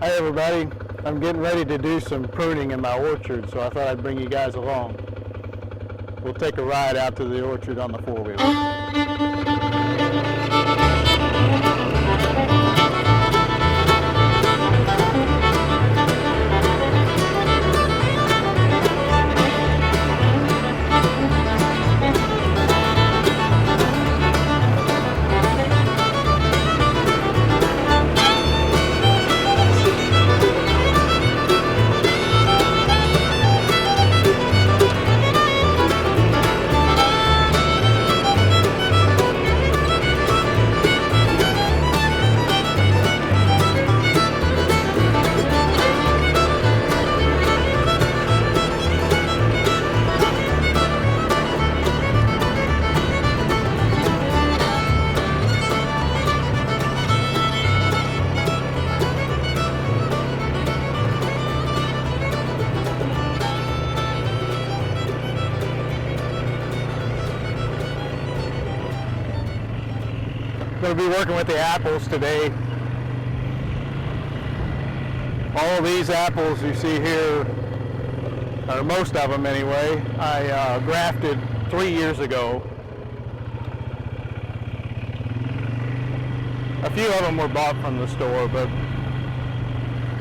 Hi everybody, I'm getting ready to do some pruning in my orchard, so I thought I'd bring you guys along. We'll take a ride out to the orchard on the four-wheeler. Going to be working with the apples today. All of these apples you see here, or most of them anyway, I grafted 3 years ago. A few of them were bought from the store, but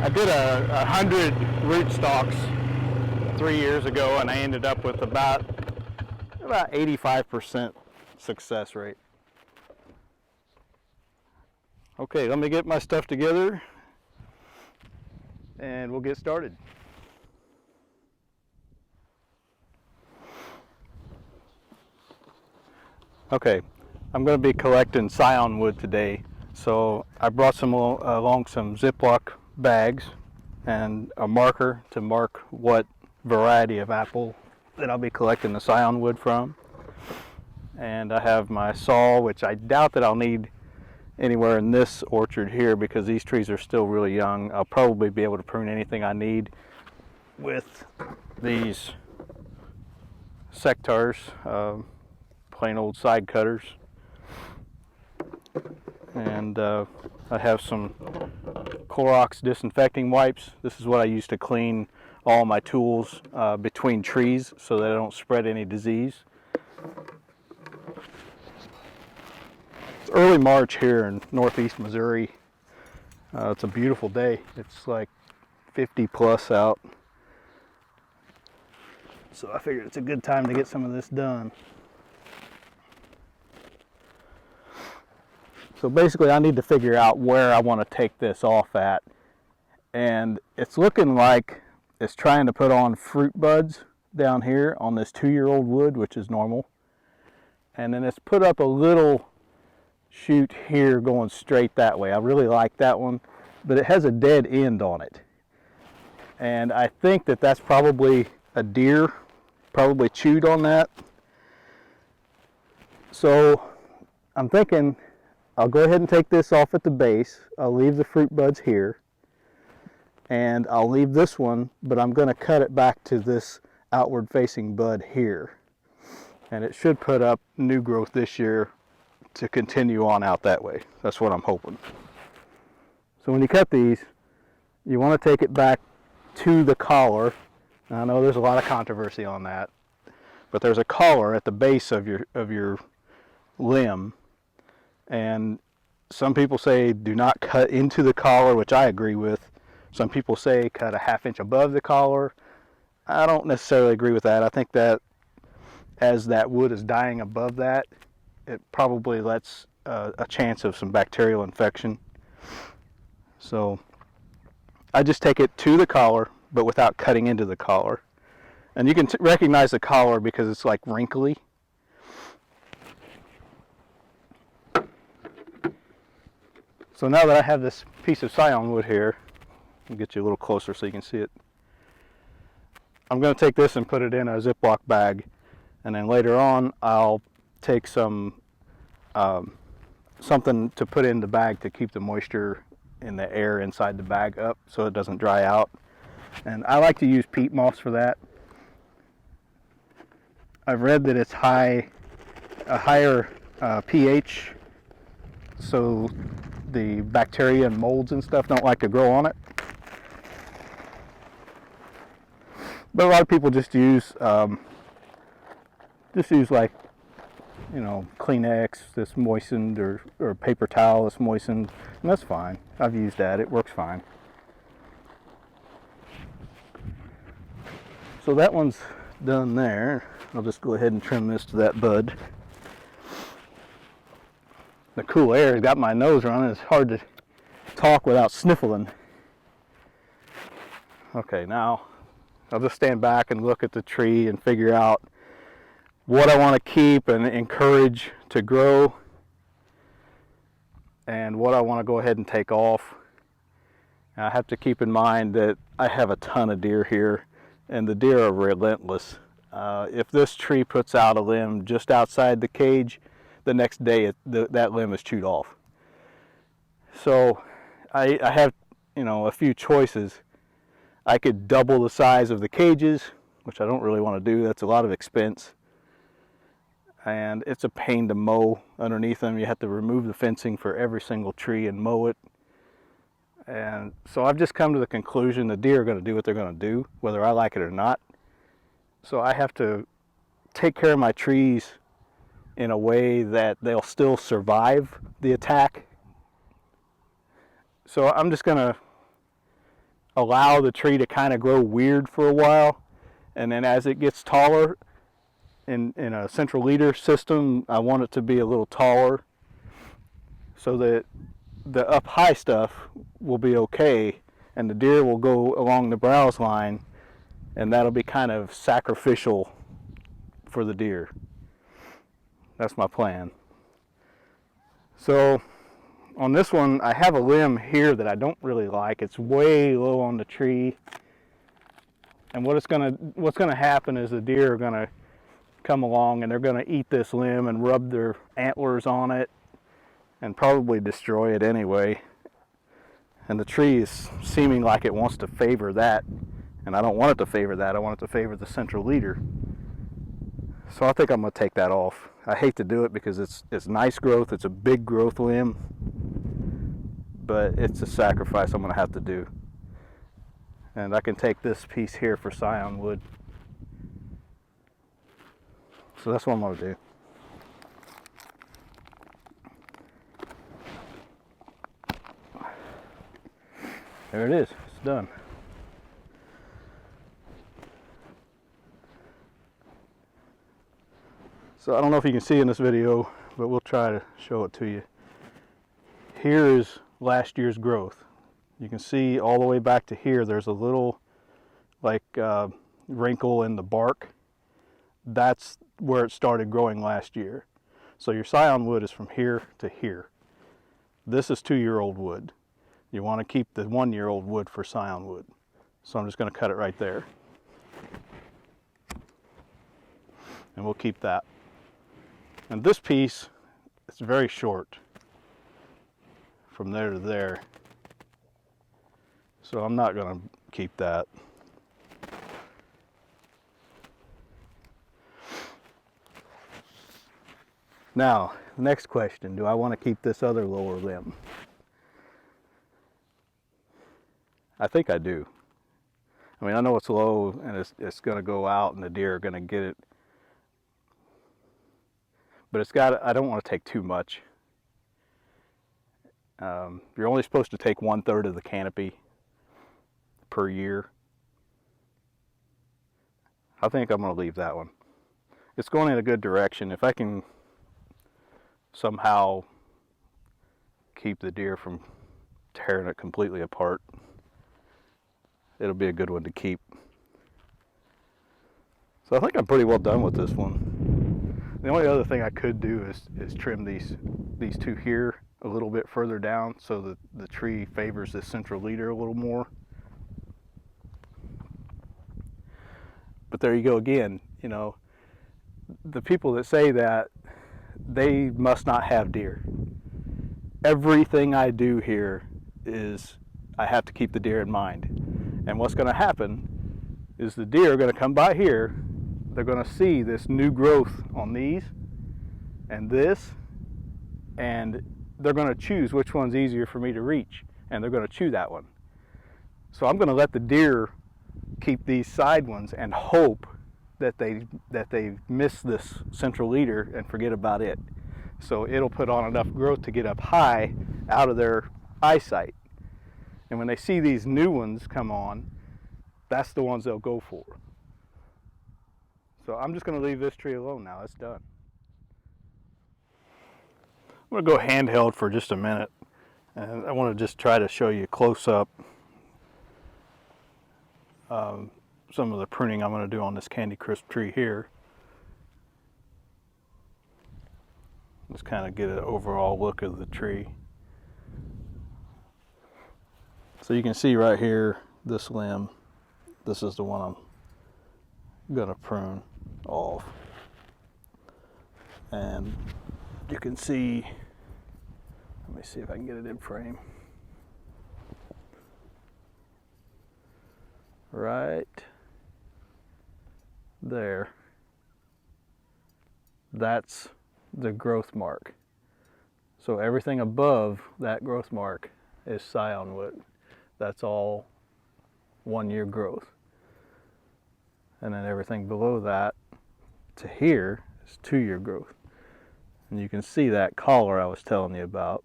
I did 100 rootstocks 3 years ago, and I ended up with about 85% success rate. Okay, let me get my stuff together and we'll get started. Okay, I'm going to be collecting Scion wood today, so I brought along some Ziploc bags and a marker to mark what variety of apple that I'll be collecting the Scion wood from. And I have my saw, which I doubt that I'll need anywhere in this orchard here because these trees are still really young. I'll probably be able to prune anything I need with these sectars, plain old side cutters. And I have some Clorox disinfecting wipes. This is what I use to clean all my tools between trees so that I don't spread any disease. Early March here in northeast Missouri. It's a beautiful day. It's like 50 plus out. So I figured it's a good time to get some of this done. So basically I need to figure out where I want to take this off at. And it's looking like it's trying to put on fruit buds down here on this 2-year-old wood, which is normal. And then it's put up a little shoot here going straight that way. I really like that one, but it has a dead end on it, and I think that that's probably a deer probably chewed on that. So I'm thinking I'll go ahead and take this off at the base. I'll leave the fruit buds here and I'll leave this one, but I'm going to cut it back to this outward facing bud here, and it should put up new growth this year to continue on out that way. That's what I'm hoping. So when you cut these, you want to take it back to the collar. I know there's a lot of controversy on that, but there's a collar at the base of your limb, and some people say do not cut into the collar, which I agree with. Some people say cut a ½ inch above the collar. I don't necessarily agree with that. I think that as that wood is dying above that, it probably lets a chance of some bacterial infection. So I just take it to the collar, but without cutting into the collar. And you can recognize the collar because it's like wrinkly. So now that I have this piece of Scion wood here, I'll get you a little closer so you can see it. I'm going to take this and put it in a Ziploc bag, and then later on I'll take some something to put in the bag to keep the moisture in the air inside the bag up so it doesn't dry out. And I like to use peat moss for that. I've read that it's a higher pH, so the bacteria and molds and stuff don't like to grow on it. But a lot of people just use like, you know, Kleenex that's moistened, or paper towel that's moistened, and that's fine. I've used that, it works fine. So that one's done there. I'll just go ahead and trim this to that bud. The cool air has got my nose running. It's hard to talk without sniffling. Okay, now I'll just stand back and look at the tree and figure out what I want to keep and encourage to grow, and what I want to go ahead and take off. And I have to keep in mind that I have a ton of deer here, and the deer are relentless. If this tree puts out a limb just outside the cage, the next day that limb is chewed off. So I have, you know, a few choices. I could double the size of the cages, which I don't really want to do. That's a lot of expense, and it's a pain to mow underneath them. You have to remove the fencing for every single tree and mow it. And so I've just come to the conclusion the deer are going to do what they're going to do, whether I like it or not. So I have to take care of my trees in a way that they'll still survive the attack. So I'm just going to allow the tree to kind of grow weird for a while, and then as it gets taller, in a central leader system, I want it to be a little taller so that the up high stuff will be okay, and the deer will go along the browse line, and that'll be kind of sacrificial for the deer. That's my plan. So on this one, I have a limb here that I don't really like. It's way low on the tree, and what's gonna happen is the deer are gonna come along and they're gonna eat this limb and rub their antlers on it and probably destroy it anyway. And the tree is seeming like it wants to favor that, and I don't want it to favor that. I want it to favor the central leader. So I think I'm going to take that off. I hate to do it because it's nice growth. It's a big growth limb, but it's a sacrifice I'm going to have to do. And I can take this piece here for Scion wood. So that's what I'm going to do. There it is. It's done. So I don't know if you can see in this video, but we'll try to show it to you. Here is last year's growth. You can see all the way back to here, there's a little like wrinkle in the bark. That's where it started growing last year. So your Scion wood is from here to here. This is 2-year-old wood. You want to keep the 1-year-old wood for Scion wood. So I'm just going to cut it right there. And we'll keep that. And this piece, it's very short from there to there. So I'm not going to keep that. Now, the next question, do I want to keep this other lower limb? I think I do. I mean, I know it's low and it's going to go out and the deer are going to get it. But I don't want to take too much. You're only supposed to take 1/3 of the canopy per year. I think I'm going to leave that one. It's going in a good direction. If I can somehow keep the deer from tearing it completely apart, it'll be a good one to keep. So I think I'm pretty well done with this one. The only other thing I could do is trim these two here a little bit further down so that the tree favors this central leader a little more. But there you go again, you know, the people that say that, they must not have deer. Everything I do here is I have to keep the deer in mind. And what's going to happen is the deer are going to come by here, they're going to see this new growth on these and this, and they're going to choose which one's easier for me to reach, and they're going to chew that one. So I'm going to let the deer keep these side ones and hope that they miss this central leader and forget about it. So it'll put on enough growth to get up high out of their eyesight. And when they see these new ones come on, that's the ones they'll go for. So I'm just going to leave this tree alone now. It's done. I'm going to go handheld for just a minute. And I want to just try to show you close up some of the pruning I'm going to do on this Candy Crisp tree here. Just kind of get an overall look of the tree. So you can see right here, this limb, this is the one I'm going to prune off. And you can see, let me see if I can get it in frame. Right there, that's the growth mark. So everything above that growth mark is Scion wood. That's all 1 year growth. And then everything below that to here is 2 year growth. And you can see that collar I was telling you about.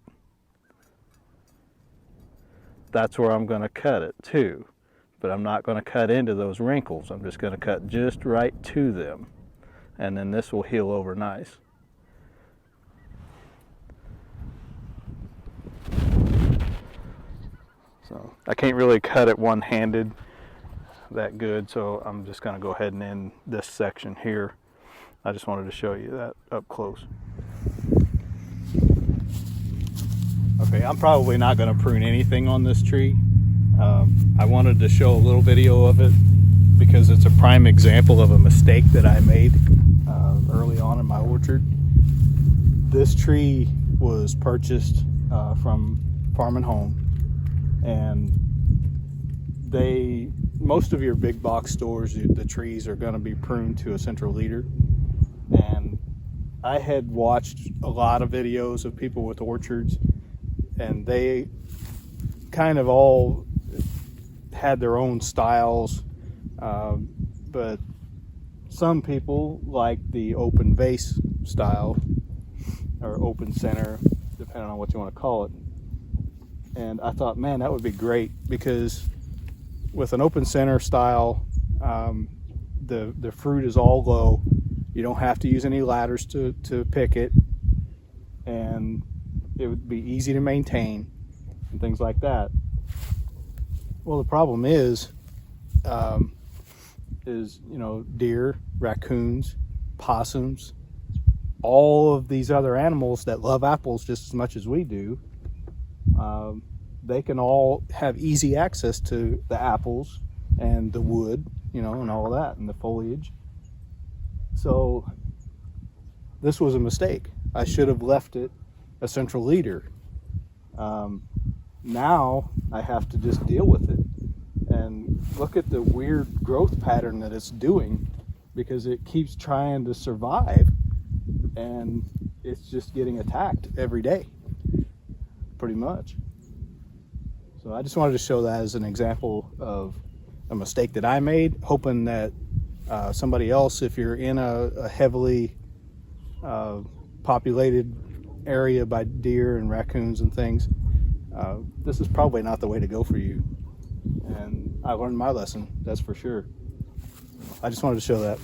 That's where I'm going to cut it too. But I'm not going to cut into those wrinkles. I'm just going to cut just right to them. And then this will heal over nice. So I can't really cut it one-handed that good, so I'm just going to go ahead and end this section here. I just wanted to show you that up close. Okay, I'm probably not going to prune anything on this tree. I wanted to show a little video of it because it's a prime example of a mistake that I made early on in my orchard. This tree was purchased from Farm and Home, and most of your big box stores, the trees are going to be pruned to a central leader. And I had watched a lot of videos of people with orchards, and they kind of all had their own styles, but some people like the open vase style or open center, depending on what you want to call it. And I thought, man, that would be great, because with an open center style, the fruit is all low. You don't have to use any ladders to pick it, and it would be easy to maintain and things like that. Well, the problem is deer, raccoons, possums, all of these other animals that love apples just as much as we do. They can all have easy access to the apples and the wood, and all of that, and the foliage. So this was a mistake. I should have left it a central leader. Now I have to just deal with it and look at the weird growth pattern that it's doing, because it keeps trying to survive and it's just getting attacked every day, pretty much. So I just wanted to show that as an example of a mistake that I made, hoping that somebody else, if you're in a heavily populated area by deer and raccoons and things, this is probably not the way to go for you. And I learned my lesson, that's for sure. I just wanted to show that.